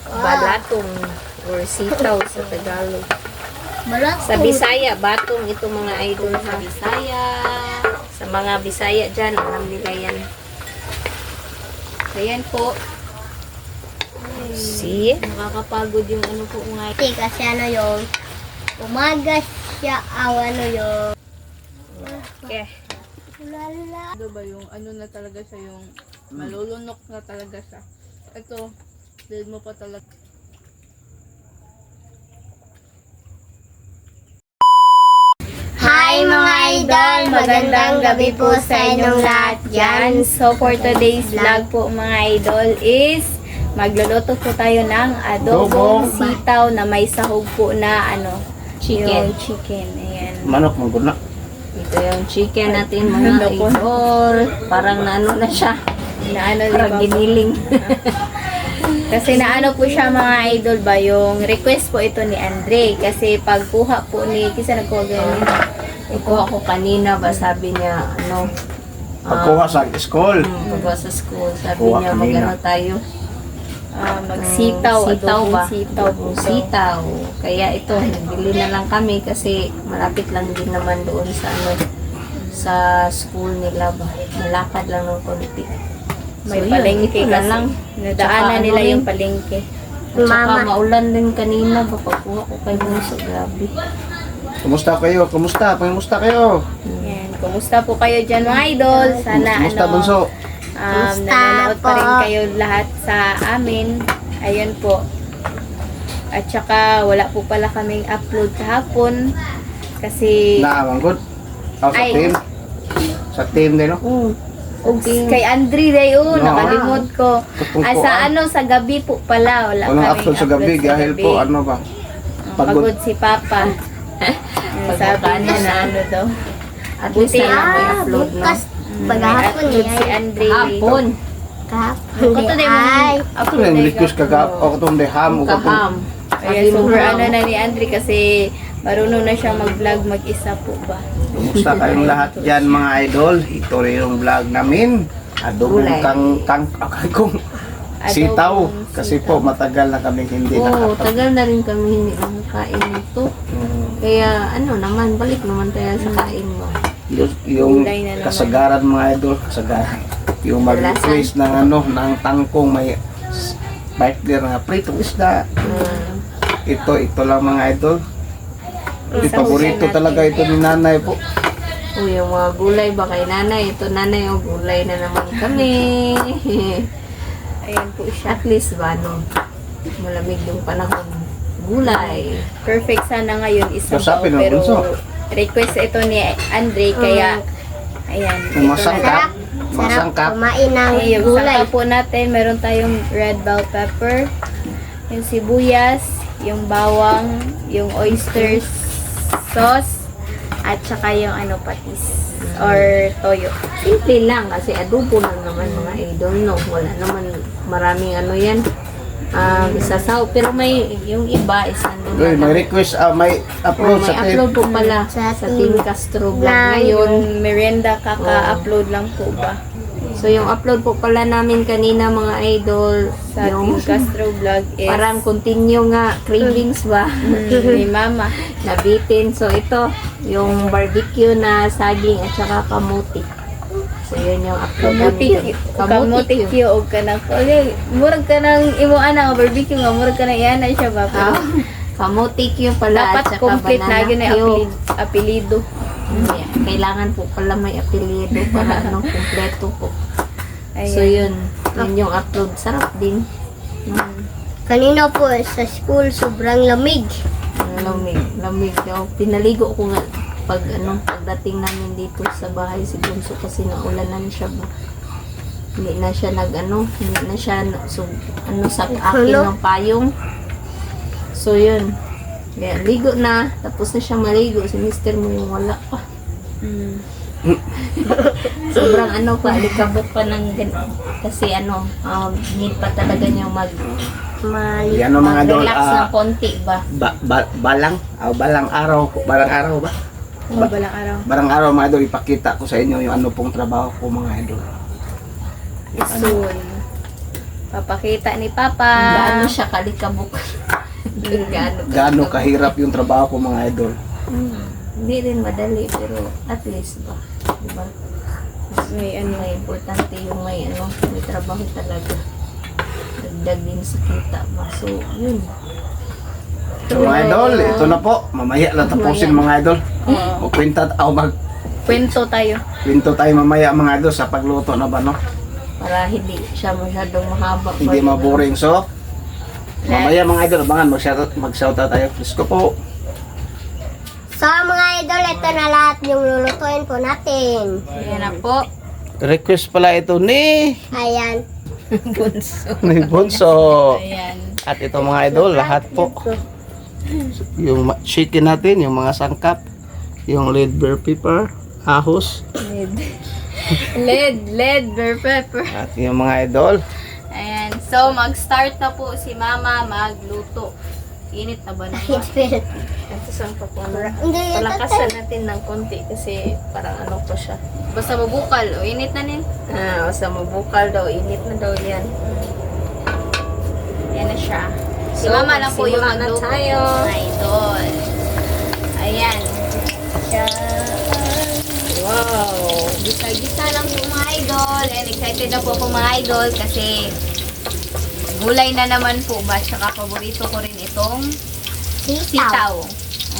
balatong or sitaw sa Tagalog. Balatong. Sa Bisaya, batong ito mga idol sa Bisaya. Sa mga Bisaya dyan, alam nila yan. So yan po. See? Nakakapagod yung ano po mga idol. Kasi ano yung umaga siya ano yung Okay. lala. Ano ba yung ano na talaga siya, yung malulunok na talaga siya. Ito, dahil mo pa talaga. Hi mga idol! Magandang gabi po sa inyong lahat dyan. So for today's vlog po mga idol is magluluto po tayo ng adobong sitaw na may sahog po na Chicken. yung chicken. Ayan. Manok mong guna. Ito yung chicken natin mga idol. Parang naano na siya. Naano Parang ba? giniling. Kasi naano po siya mga idol ba yung request po ito ni Andre. Kasi pagkuha po ni kisa nagkuha ganyan. Ikuha ko kanina ba sabi niya Pagkuha sa school. pagkuha sa school. Sabi Kuha niya kanina. magano tayo. Magsitaw, Sitaw adobong ba? sitaw po. Adobong sitaw. Kaya ito, nagbili na lang kami kasi malapit lang din naman doon sa sa school nila ba. Malakad lang ng konti. May So, yun, palengke ito na kasi. lang. Nadaanan Tsaka nila ano yung rin, palengke. At saka Mama. maulan din kanina ba pagkuha ko kay Bunso. Grabe. Kumusta kayo? Kumusta kayo? Yan. Kumusta po kayo dyan mga idol? Sana Kumusta bunso? nanonood pa rin po. kayo lahat sa amin. Ayun po. At saka wala po pala kaming upload kahapon. Kasi Naamanggod? Sa Ay. team? Sa team din, no? kay Andre dayo, No. nakalimot ko. Tutungkuan. Sa gabi po pala. Wala Walang kaming upload sa gabi dahil po, ano ba? Pagod Pagod. si Papa. Sabi niya na ano daw. At least Buti na lang may upload no. bukas May paghapon upload si Andre. Hapon. kahapon Ito din ay Ako na yung request kagap. Ako itong deham. Kaham. Ayan, super ano na ni Andre kasi marunong na siya mag-vlog mag-isa po ba. Kumusta kayong lahat dyan mga idol? Ito rin yung vlog namin. Adobong Gulay. kung sitaw. Kasi po matagal na kami hindi Oo, tagal na rin kami hindi nakakain nito. Kaya ano naman, balik naman tayo sa kain mo. Yung Gulay na naman. kasagaran mga idol, kasagaran. Yung mag-request ng ng tangkong may partner nga pritong isda. Ito lang mga idol. Yung paborito talaga ito ni nanay po. O yung mga gulay ba kay nanay? Ito nanay, o gulay na naman kami. Ayan po siya. At least ba, no? Malamig yung panahon. Gulay. Perfect sana ngayon isang Kasapin tao, ng pero bunso. request ito ni Andre kaya ayan. Yung ito masangkap. sarap Masangkap. kumain ng Ay, yung gulay. sangkap po natin, meron tayong red bell pepper, yung sibuyas, yung bawang, yung oyster sauce, at saka yung patis or toyo. Simple lang kasi adobo lang naman mga idol, no? Wala naman maraming yan. Isasaw. Pero may, yung iba is ano Uy, may request, may upload may sa upload po pala Sa sa Team Castro Vlog Na- ngayon. Yung merienda kaka-upload lang po ba So yung upload po pala namin kanina mga idol, sa yung Team Castro Vlog is parang continue nga cravings ba ni Mama. nabitin. So ito yung barbecue na saging at saka kamuti. So yun yung upload namin. Kamuti kyo og kanang murag kanang imo ana nga barbecue nga murag kanang iana siya ba. Ah, kamuti yung pala at Dapat saka complete na banana gyud na cue. apelido. Yeah, kailangan po pala may apelyido para kompleto po. Ayan. So yun yung upload. Sarap din. Kanina po sa school sobrang lamig. Lamig daw. Pinaligo ko nga pagdating namin dito sa bahay si Bunso kasi naulanan siya ba. Hindi na siya hindi na siya sa akin ng payong. So yun. Kaya ligo na, tapos na siya maligo. Si Mister mo yung wala pa. Sobrang pa, likabok pa ng kasi need pa talaga niya Mali. Yan ang mga idol. mag-relax ng konti ba. Balang araw ba? Balang araw. Barang araw mga idol, ipakita ko sa inyo yung pong trabaho ko mga idol. Soon. Papakita ni Papa. Gaano siya kalikabok. Gaano kahirap yung trabaho ko mga idol. Hindi rin madali, pero at least ba? Diba? May ano. May importante yung may trabaho talaga. Dagdag din sa kita ba? So, yun. So mga idol, ito na po. Mamaya lang tapusin mga idol. Magkwenta Kwento tayo. Pinto tayo mamaya mga idol sa pagluto na ba no? Para hindi siya masyadong mahaba. Hindi maboring. So, mamaya mga idol, abangan mag-shoutout tayo. Please ko po. So mga idol, ito na lahat yung lulutuin po natin. Ayan na po. Request pala ito ni Ayan. Bunso. Ayan. At ito mga idol, lahat po. Yung chicken natin, yung mga sangkap, yung red bell pepper, ahos, Led bell pepper. at yung mga idol. Ayan. So, mag-start na po si Mama magluto. Init na ba naman? Ito saan pa po. Hindi, Palakasan natin ng konti kasi parang pa siya. Basta mabukal. O, init na nin. Sa mabukal daw, init na daw yan. Ayan na siya. Si So, Mama lang po yung magsimula na magluto. tayo. Mga idol. Ayan. Wow! Gisa-gisa lang po mga idol. And excited na po ako mga idol kasi gulay na naman po ba. Tsaka paborito ko rin itong sitaw.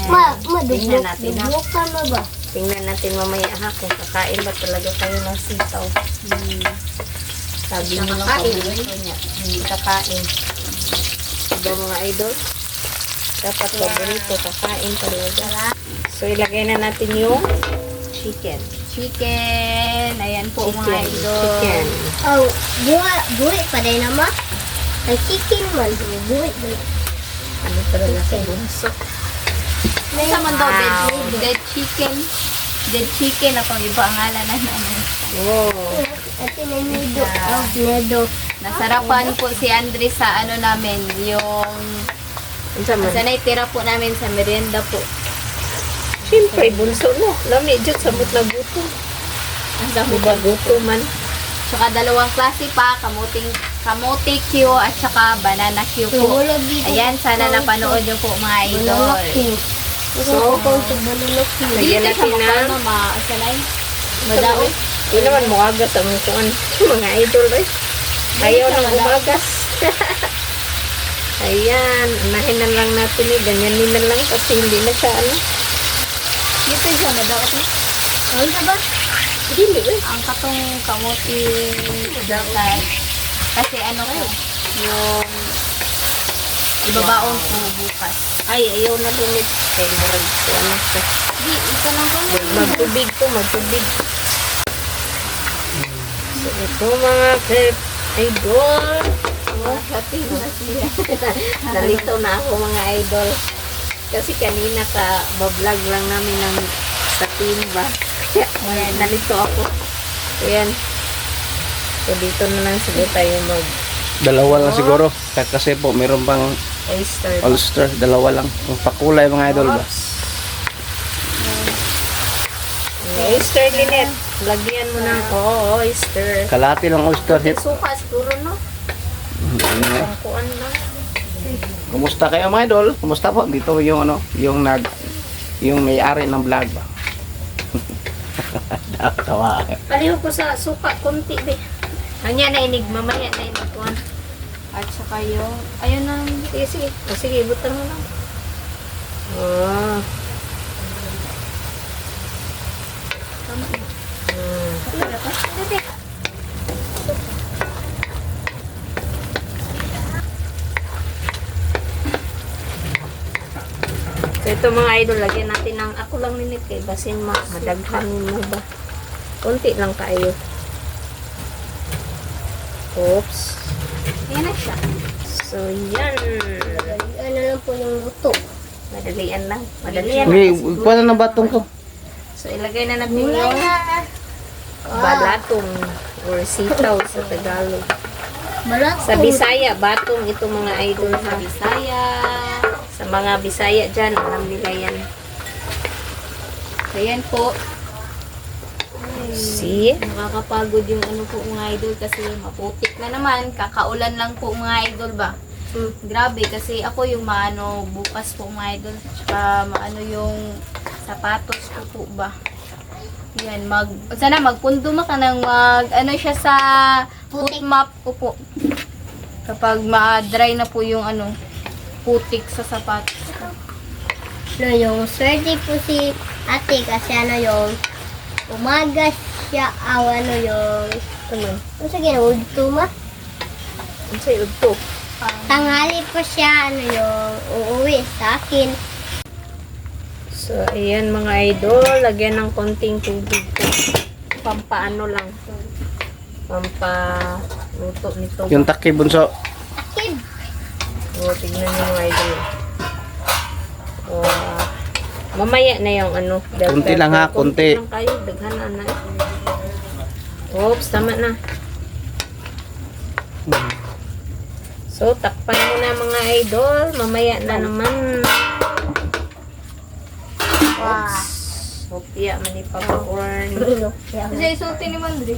Ayan. Tingnan natin, ha? Ka mo ba? Tingnan natin mamaya kung kakain ba talaga kayo ng sitaw. Sabi niyo ng Kakain. paborito niya, hindi kakain. Diba mga idol? Dapat paborito, kakain talaga. So ilagay na natin yung chicken. Chicken. Ayan po mga idol. Chicken. Oh, buhay pa din naman. Ang chicken man, buhay pa. Ano talaga sa bunso? May naman daw Wow. dead chicken. Dead chicken na pang iba ang ngalan na namin. Wow! Ito na nido. Oh, nido. Nasarapan po si Andre sa ano namin, yung Ano man? sa naitira po namin sa merienda po. Siyempre, bunso no. Lami, dyan samot na gutom. Ang dami Diba gutom man? Tsaka dalawang klase pa, kamote Q at saka banana Q po. Ayan, sana napanood nyo po mga idol. So, Dili lagyan na siya natin na. makano, ma-asalay. Madaot. Hindi naman muagas ang kuan. Mga idol eh. Ayaw nang umagas. Ayan, unahin na lang natin eh. Ganyanin na lang kasi hindi na siya ano. Dito siya madaot eh. Ano na ba? Hindi eh. Ang katong kamote dapat. Kasi ano ko, yung ibabaon po bukas. Ay, ayaw na limit. Kaya marag ko ano siya. Hindi, ito lang po. Magtubig to, magtubig. So, ito mga idol. Oh, happy na siya. Nalito na ako mga idol. Kasi kanina bablog lang namin ng sa timba. Kaya nalito ako. Ayan. So, dito na lang siguro tayo Dalawa lang siguro. Kasi po, meron pang oyster. Ulster. Dalawa lang. Yung pakulay mga idol ba? Oyster, Lynette. Lagyan mo ng oyster. Kalati lang Ulster hit. Suka siguro, no? Pangkuan lang. Kumusta kayo mga idol? Kumusta po? Dito yung yung may-ari ng vlog ba? Tawa. Paliho ko sa suka, konti be. Kanya na inig, mamaya na inig. At saka yung, ayun na. Sige, sige. O, sige, butang mo lang. Oh. So, ito mga idol, lagyan natin ng ako lang ninit kay basin madaghanin mo ba. Konti lang tayo. Oops. Ayan na siya. So, yan. Ano lang po yung luto. Madalian lang. Madalian Hey, lang. paano na batong ko? So, ilagay na natin yung balatong or sitaw sa Tagalog. Sa Bisaya, batong ito mga idol Sa ha. Bisaya. Sa mga Bisaya dyan, alam nila yan. Ayan po. See? Nakakapagod yung ano po mga idol kasi maputik na naman. Kakaulan lang po mga idol ba? Grabe kasi ako yung maano bukas po mga idol. Tsaka maano yung sapatos ko po ba? Yan, sana magpundo ka nang ano siya sa foot map ko po. Kapag ma-dry na po yung ano, putik sa sapatos ko. No, yung swerte po si ate kasi ano yung umaga siya ano yung ano sa ginawa tuma Ano sa'yo ito? tanghali po siya ano yung uuwi sa akin. So, ayan mga idol. Lagyan ng konting tubig ko. Pampaano lang. Pampaluto nito. Yung taki bunso. Kid, O, tignan niyo mga idol. O, mamaya na yung ano. bell Kunti lang ha, pepper. kunti. Lang kayo. Daghan na. Oops, tama na. So, takpan mo na mga idol. Mamaya na naman. wow. Hopya, manipapag-orn. Kasi isulti ni Mandre.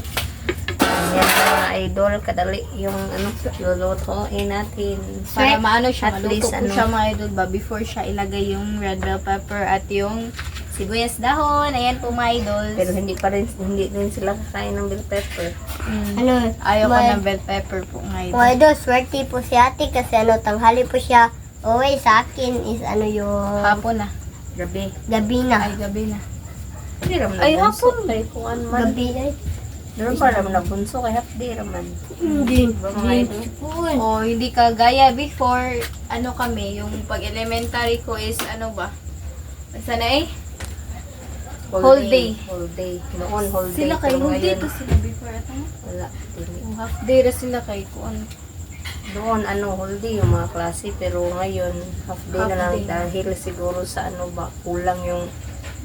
Yan mga idol, kadali yung ano, lulutuin natin. Para maano siya, At maluto least, po ano. siya mga idol ba before siya ilagay yung red bell pepper at yung sibuyas dahon. Ayan po mga idol. Pero hindi rin sila kakain ng bell pepper. Ano, Ayaw ko may- ng bell pepper po mga idol. mga idol, swerte po si ate kasi ano tanghali po siya uuwi sa akin is ano yung Hapon na. Gabi. gabi na. Ay, gabi na. Hindi raman Ay, nabunso. hapon. Kay kuan man. Gabi ay. Doon pa raman nabunso. Kay half-day raman. Hindi. Diba mga idol? O, hindi ka gaya before, ano kami, yung pag-elementary ko is, ano ba? Sana eh? Whole day. Whole day. Noon, whole day. Sila kay Pero whole day ngayon, to sila before at ano? wala. Dili. Yung half day ra sila kay kuan. Doon, ano, whole day yung mga klase. Pero ngayon, half day na Half lang. day. Dahil siguro sa ano ba, kulang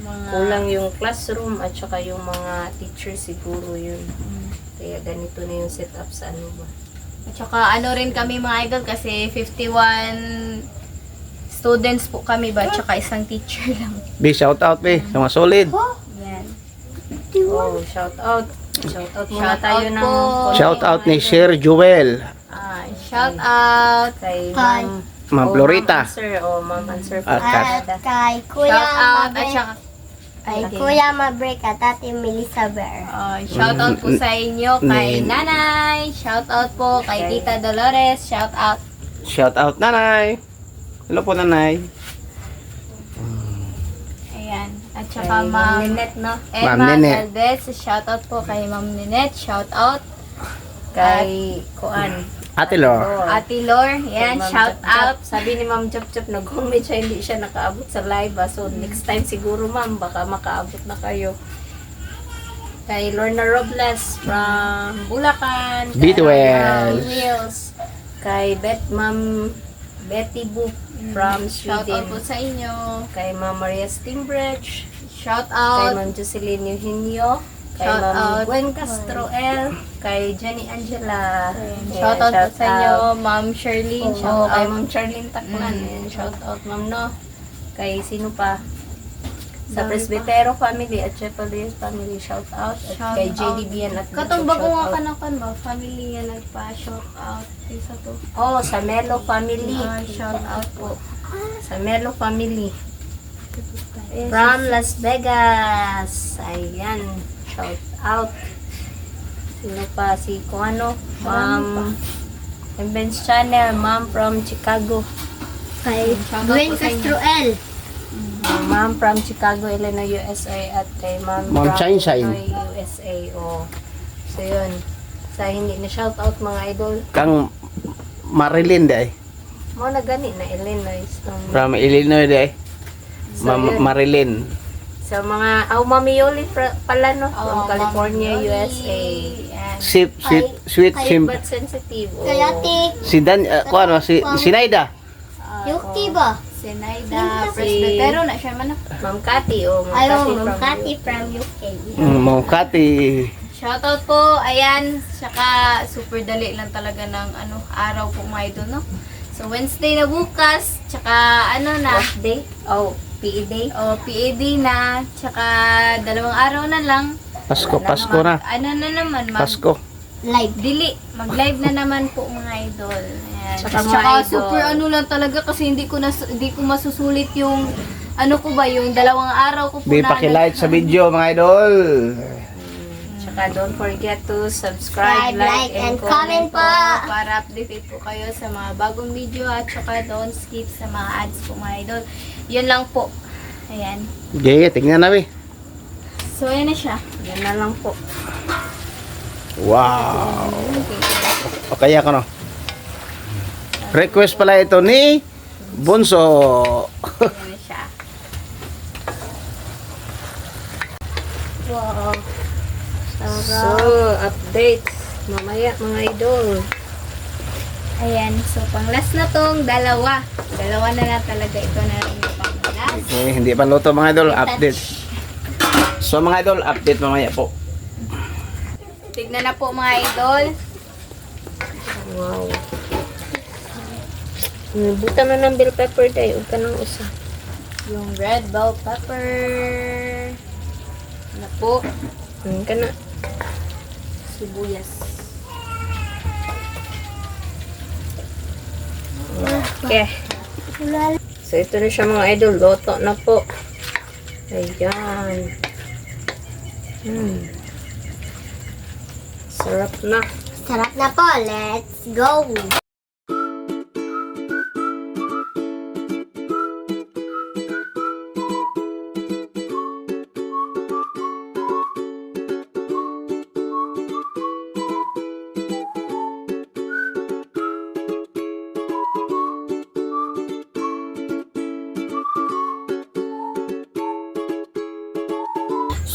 Mga yung classroom at saka yung mga teacher siguro yun. Kaya ganito na yung setup sa ano ba. At saka ano rin kami mga idol kasi 51 students po kami ba? At saka isang teacher lang. Be, shout out be. Sa mga solid. Yan. Oh, shout out. Shout out muna Shout tayo out ng po. Shout out ni Sir Joel. Shout out. kay Kay Ma'am oh, Florita. Ma'am Answer, oh, Ma'am Answer. At At kay Kuya Shout out. At Mabel, saka kay Kuya Mabrek at ate Melissa Bear. shout out po sa inyo kay Nin. Nanay. Shout out po kay Tita Dolores. Shout out. Shout out nanay. Hello po nanay. Ayan. At Kay saka Ma'am Ma'am Ninette, no? Ma'am Emma Ninette. Galvez. Shout out po kay Ma'am Ninette. Shout out. Kay Kuan. Ate Lor. Oh, Ate Lor. kay Yan. Ma'am Shout Jap Jap. out. Sabi ni Ma'am Jap Jap, nag-comment siya, hindi siya nakaabot sa live. So, next time siguro, Ma'am, baka makaabot na kayo. Kay Lorna Robles from Bulacan. Kay Betty Lorna Wells. Wills. Kay Ma'am Betty Book from Shout out po Sweden. sa inyo. Kay Ma'am Maria Stimbridge. Shout Kay out. Ma'am Jocelyn Eugenio. Kay Shout Ma'am out. Gwen Castro L. Kay Jenny Angela. Shout out po sa inyo, Ma'am Sherlyn. Oo, Shout kay out. Ma'am Charlene Taclan. Ayan, shout out Ma'am no. Kay sino pa? Sa Presbytero family at Chepalier family, shout out. At Shout kay out. JDBN at Katong bago shout nga out. kanakan ba? Family nga nagpa-shout out. Isa to. Oh, sa Melo family. Shout out po. Sa Melo family. From Las Vegas. Ayan. Shout out. Sino pa? Si kung ano? Ma'am. Ben's Channel. Ma'am from Chicago. Kay Shout out Gwen po sa inyo. Castro L. Ma'am from Chicago, Illinois, USA. At kay Ma'am Ma'am from Chainshine. Illinois, USA. Oh. So yun. Sa hindi na shout out mga idol. Kang Marilyn day. Mo na gani na Illinois. From Illinois day. So, Ma'am yun. Marilyn. Sa mga, Mami Yoli pala no? From Oh, California, Ma'am Yoli. USA. Yan. Sweet Kay- sim. But sensitive. Oh. Kay ate Si Dan, ko ano, si Naida. Yuki ba? Senaida Si- Presbytero na siya man. Ma'am Cathy. Oh, Ma'am Ayaw, Cathy Ma'am from Cathy from UK. Ma'am Kati. Shoutout po, ayan, saka super dali lang talaga ng araw po mga idol, no? So, Wednesday na bukas, tsaka na, Off day. Oh, PE day. o PAD na, tsaka 2 araw na lang, Pasko na. Ano na naman, Pasko. Live. Dili, mag-live na naman po mga idol. Ayan. Tsaka mga Tsaka idol. super ano lang talaga kasi hindi ko masusulit yung ano ko ba yung 2 araw ko po Di paki-like sa video mga idol. Tsaka don't forget to subscribe, Like, and comment po. para update po kayo sa mga bagong video at saka don't skip sa mga ads po mga idol. Yun lang po. Ayan. Okay, tingnan namin. So, ayan na siya. Yan na lang po. Wow. O kaya ko no. Request pala ito ni Bunso. Ayan na siya. Wow. So, update. Mamaya mga idol. Ayan. So, pang last na tong 2. 2 na lang talaga ito na rin yung pang last. Okay, hindi pa luto mga idol, update. So mga idol, update mamaya po. Tignan na po mga idol. Wow. Buta na ng bell pepper tayo. Huwag ka nang usa. Yung red bell pepper. Na po. Huwag ka na. Sibuyas. Okay. So, ito na siya mga idol. Loto na po. Ayan. Sarap na. Sarap na po. Let's go.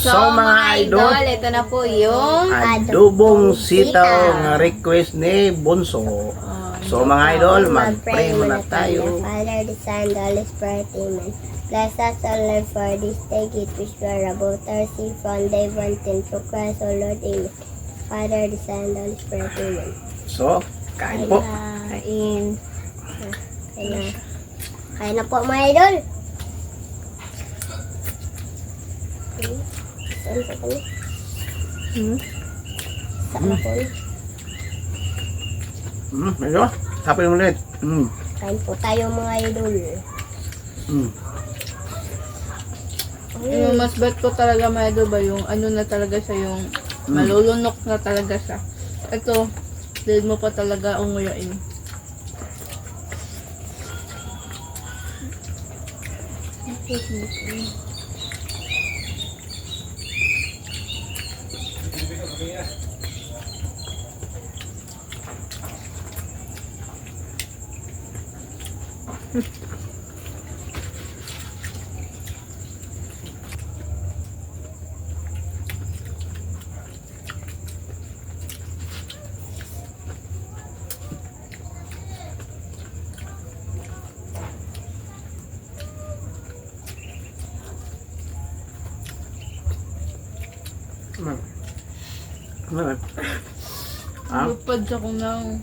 So mga idol, ito na po yung adobong sitaw nga request ni Bunso. So mga idol, mag-pray muna tayo. Father, the Son, the Holy Spirit, Amen. Bless us, O Lord, for this day, gift which we are about to receive from day one till through Christ, O Lord, Amen. Father, the Son, the Holy Spirit, Amen. So, kain po. Kain. Kaya na po mga idol. Saan po kami? Saan po kami? Medyo, kapin mo ulit. Kain po tayo mga idol. Yung mas bet ko talaga mga idol ba yung ano na talaga siya yung malulunok na talaga siya. Ito, dahil mo pa talaga unguyain. Lupad siya kung nang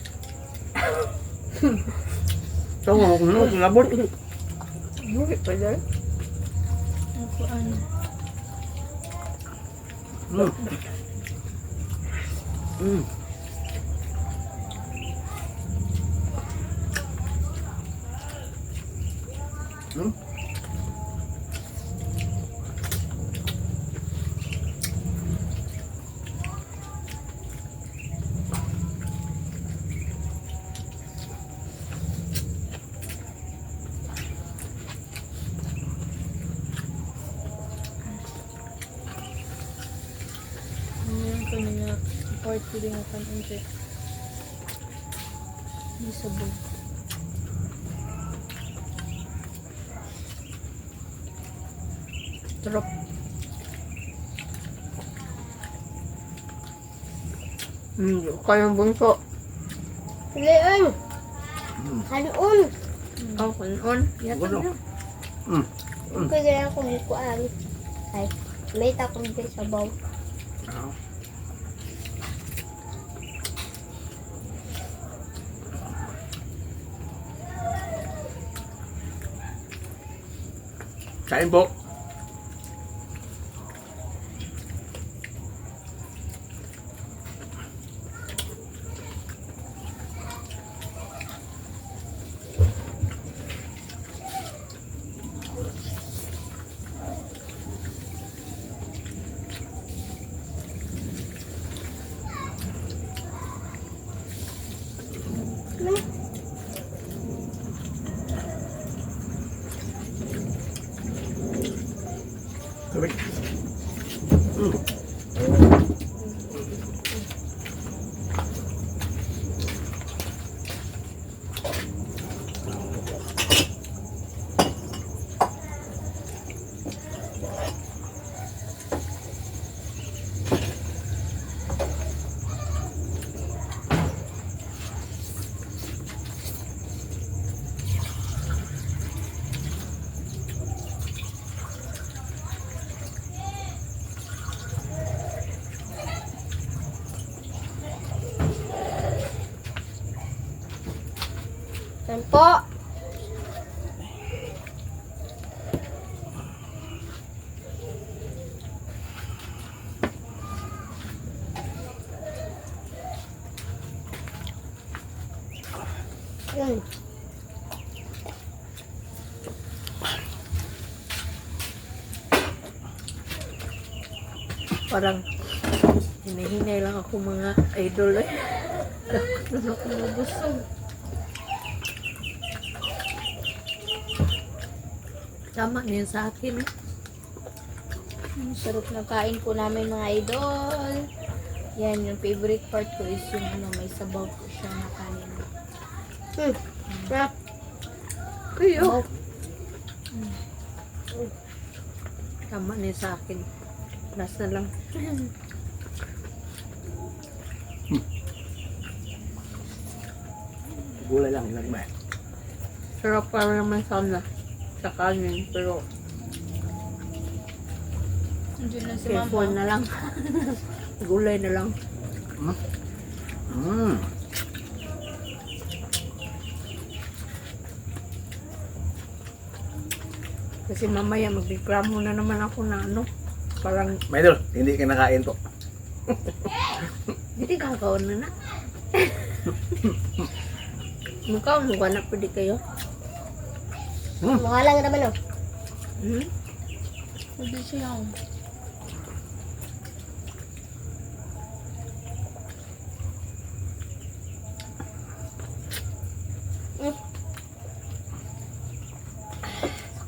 Ito, labot. Buhay pa dyan. ako ano. Ngayon ko na support ko din ako ng unti. Hindi sabog. Sarap. Kayang bunso. Leon! Haluon! Oh, kunon. Yata Ano? na. Okay, ganyan kung bukuan. Ay, may takong din sa baw. Kain po. po. Yun. Parang hinahinay lang ako mga idol eh. Ano ko nabusog. Tama na yun sa akin eh. Ang sarap ng kain po namin mga idol. Yan, yung favorite part ko is yung ano, may sabaw po siya na kanin. Sarap. Kuyo. Tama na yun sa akin. Last na lang. Gulay lang, ilagay. Sarap pa naman sana sa kanin. Pero Diyan na si careful mama. na lang. Gulay na lang. Mm. Kasi mamaya magreklamo na naman ako na ano. Parang Maidol, hindi ka nakain po. hindi kakaon na na. Mukha mo na pwede kayo. Mukha lang naman oh. Hmm? Hindi siya.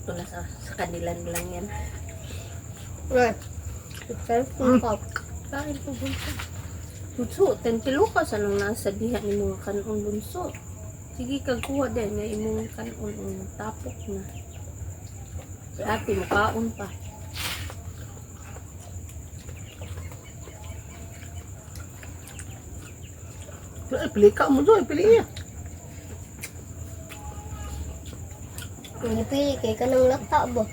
Sakto na sa kanila lang yan. Right. Sarap ng pop. Kain po bunso. Bunso, 10 kilo ka sa nang nasa diha ni mga kanon bunso. Sige kagkuha din nga imong kanon ang tapok na. Si ate makaon pa. Pili ka mo doon, pili niya. Kung napili kay kanang lakta ba?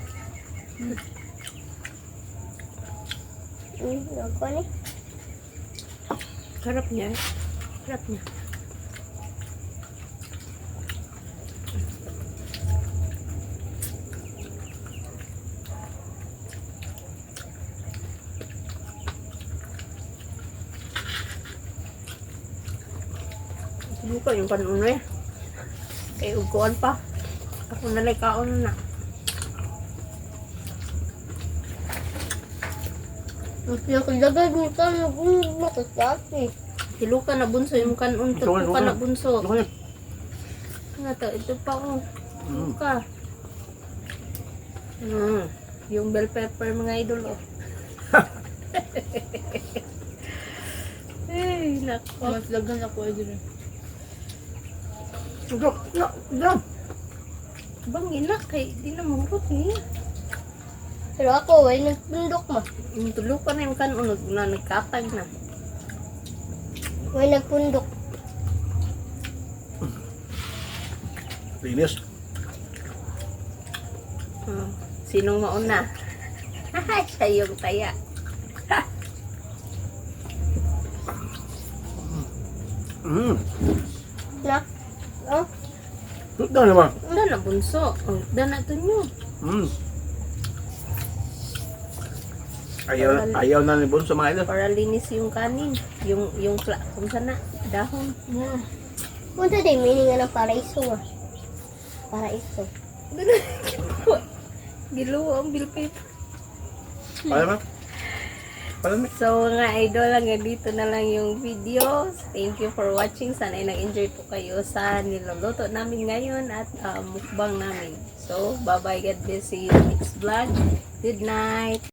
Ako ni. Sarap niya. Sarap niya. Buka yung kanon eh. Kay uguan pa. Ako nalay kaon na. Nakalagay mo ka na makasati. Hilo ka na bunso yung kanon. Tuto ka na bunso. Ano yan? Nga to, ito pa oh. Mm. Ka. Yung bell pepper mga idol oh. Ay, nako. Mas dagan ako ay din. Bang ina kay di na mangkot niya. Pero ako, ay nagpundok mo. Yung tulo pa na yung kanon na nagkatag na. Ay nagpundok. Linis. Sinong mauna? Siya yung taya. Na? Oh? Ito naman. Wala na bunso. Oh, dana to nyo. Ayaw na ni Bon sa mga idol. Para linis yung kanin. Yung kung sana, dahon. Punta din, meaning nga ng paraiso ah. Paraiso. Giluwa ang bill paper. Paano ba? Paano ba? So mga idol, hanggang dito na lang yung video. Thank you for watching. Sana ay nag-enjoy po kayo sa niluluto namin ngayon at mukbang namin. So, bye-bye. God bless you. Next vlog. Good night.